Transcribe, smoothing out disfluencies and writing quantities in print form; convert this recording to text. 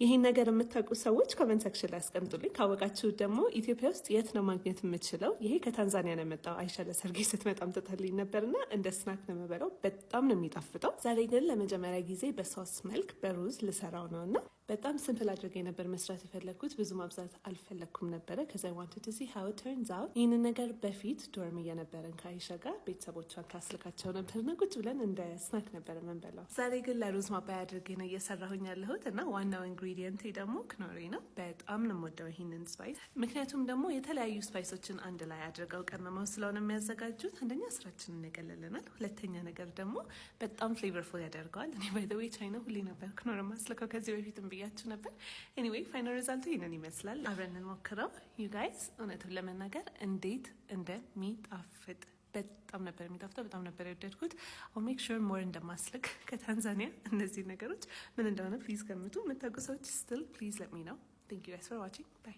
ይህን ነገር የምታውቁ ሰዎች ኮመንት ሴክሽን ላይ አስቀምጡልኝ። ካወቃችሁ ደግሞ ኢትዮጵያ ውስጥ የት ነው ማግኘት የምችለው? ይሄ ከታንዛኒያ ነው የመጣው። አይሻ ለሰርጌ ስትመጣ አምጥታልኝ ነበርና እንደ ስናክ ነው የምበላው። በጣም ነው የሚጣፍጠው። ዛሬ ግን ለመጀመሪያ ጊዜ በሶስ መልክ በሩዝ ልሰራው ነው እና በጣም ሲምፕል አድርጌ ነበር መስራት የፈለግኩት። ብዙ ማብዛት አልፈለግኩም ነበረ። ከዛ ዋንት ቱ ሲ ሃው ተርንስ አውት። ይህንን ነገር በፊት ዶርም እየነበረን ከአይሻ ጋር ቤተሰቦቿን ታስልካቸው ነበርና ቁጭ ብለን እንደ ስናክ ነበር የምንበላው። ዛሬ ግን ለሩዝ ማባያ አድርጌ ነው እየሰራሁኝ ያለሁት እና ዋናው ኢንግሪዲየንት ደግሞ ክኖሪ ነው። በጣም ነው የምወደው ይህንን ስፓይስ፣ ምክንያቱም ደግሞ የተለያዩ ስፓይሶችን አንድ ላይ አድርገው ቀመመው ስለሆነ የሚያዘጋጁት አንደኛ ስራችንን ያቀልልናል፣ ሁለተኛ ነገር ደግሞ በጣም ፍሌቨርፉል ያደርገዋል። እኔ ባይ ዘ ዌይ ቻይና ሁሌ ነበር ክኖር ማስልከው ከዚህ በፊትም ብያችሁ ነበር። ኤኒዌይ ፋይናል ሪዛልቱ ይህንን ይመስላል። አብረን እንሞክረው ዩ ጋይስ። እውነቱን ለመናገር እንዴት እንደሚጣፍጥ በጣም ነበር የሚጣፍጠው። በጣም ነበር የወደድኩት። ሜክ ሹር ሞር እንደማስልክ ከታንዛኒያ እነዚህ ነገሮች ምን እንደሆነ ፕሊዝ ገምቱ። የምታውቁ ሰዎች ስትል ፕሊዝ ለት ሚ ነው። ቴንክ ዩ ጋይስ ፎር ዋቺንግ ባይ